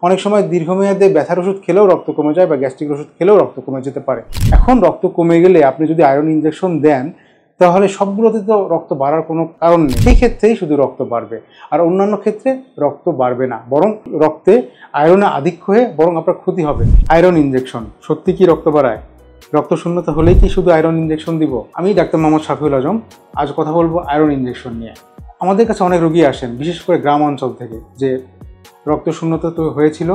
অনেক সময় দীর্ঘমেয়াদে ব্যথার ওষুধ খেলেও রক্ত কমে যায় বা গ্যাস্ট্রিক ওষুধ খেলেও রক্ত কমে যেতে পারে। এখন রক্ত কমে গেলে আপনি যদি আয়রন ইনজেকশন দেন তাহলে সবগুলোতে তো রক্ত বাড়ার কোনো কারণ নেই, সেই ক্ষেত্রেই শুধু রক্ত বাড়বে, আর অন্যান্য ক্ষেত্রে রক্ত বাড়বে না, বরং রক্তে আয়রনের আধিক্য হয়ে বরং আপনার ক্ষতি হবে। আয়রন ইনজেকশন সত্যি কি রক্ত বাড়ায়? রক্ত শূন্যতা হলেই কি শুধু আয়রন ইনজেকশন দিব? আমি ডাক্তার মোহাম্মদ শাফিউল আজম, আজ কথা বলবো আয়রন ইনজেকশন নিয়ে। আমাদের কাছে অনেক রোগী আসেন, বিশেষ করে গ্রাম অঞ্চল থেকে, যে রক্ত শূন্যতা তো হয়েছিল,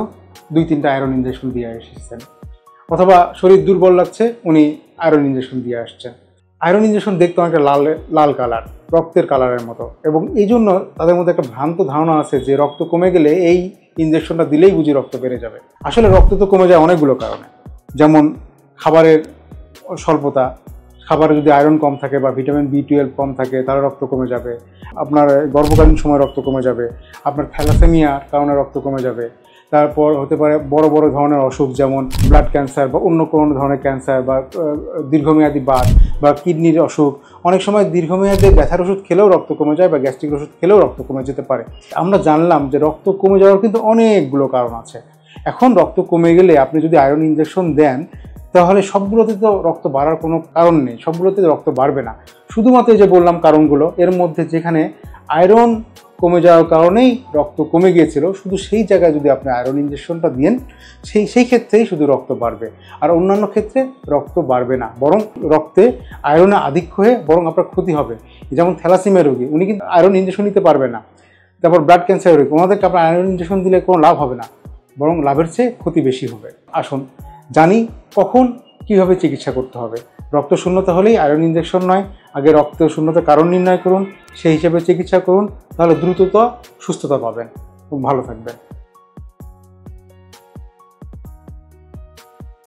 2-3টা আয়রন ইনজেকশন দিয়ে এসেছেন, অথবা শরীর দুর্বল লাগছে, উনি আয়রন ইনজেকশন দিয়ে আসছেন। আয়রন ইনজেকশন দেখতে অনেকটা লাল কালার, রক্তের কালারের মতো, এবং এই জন্য তাদের মধ্যে একটা ভ্রান্ত ধারণা আছে যে রক্ত কমে গেলে এই ইনজেকশনটা দিলেই বুঝি রক্ত বেড়ে যাবে। আসলে রক্ত তো কমে যায় অনেকগুলো কারণে, যেমন খাবারের স্বল্পতা, খাবারে যদি আয়রন কম থাকে বা ভিটামিন B12 কম থাকে তাহলে রক্ত কমে যাবে, আপনার গর্ভকালীন সময় রক্ত কমে যাবে, আপনার থ্যালাসেমিয়ার কারণে রক্ত কমে যাবে, তারপর হতে পারে বড় বড় ধরনের অসুখ যেমন ব্লাড ক্যান্সার বা অন্য কোনো ধরনের ক্যান্সার বা দীর্ঘমেয়াদী বাত বা কিডনির অসুখ। অনেক সময় দীর্ঘমেয়াদে ব্যথার ওষুধ খেলেও রক্ত কমে যায় বা গ্যাস্ট্রিক ওষুধ খেলেও রক্ত কমে যেতে পারে। আমরা জানলাম যে রক্ত কমে যাওয়ার কিন্তু অনেকগুলো কারণ আছে। এখন রক্ত কমে গেলে আপনি যদি আয়রন ইনজেকশন দেন তাহলে সবগুলোতে তো রক্ত বাড়ার কোনো কারণ নেই, সবগুলোতে রক্ত বাড়বে না। শুধুমাত্র যে বললাম কারণগুলো, এর মধ্যে যেখানে আয়রন কমে যাওয়ার কারণেই রক্ত কমে গিয়েছিল, শুধু সেই জায়গায় যদি আপনি আয়রন ইনজেকশনটা দেন সেই ক্ষেত্রেই শুধু রক্ত বাড়বে, আর অন্যান্য ক্ষেত্রে রক্ত বাড়বে না, বরং রক্তে আয়রনের আধিক্য হয়ে বরং আপনার ক্ষতি হবে। যেমন থ্যালাসেমিয়া রোগী, উনি কিন্তু আয়রন ইনজেকশন নিতে পারবে না। তারপর ব্লাড ক্যান্সার রোগী, ওনাদেরকে আপনার আয়রন ইনজেকশন দিলে কোনো লাভ হবে না, বরং লাভের চেয়ে ক্ষতি বেশি হবে। আসুন জানি কখন কীভাবে চিকিৎসা করতে হবে। রক্ত শূন্যতা হলেই আয়রন ইনজেকশন নয়, আগে রক্ত শূন্যতার কারণ নির্ণয় করুন, সেই হিসেবে চিকিৎসা করুন, তাহলে দ্রুততা সুস্থতা পাবেন। খুব ভালো থাকবেন।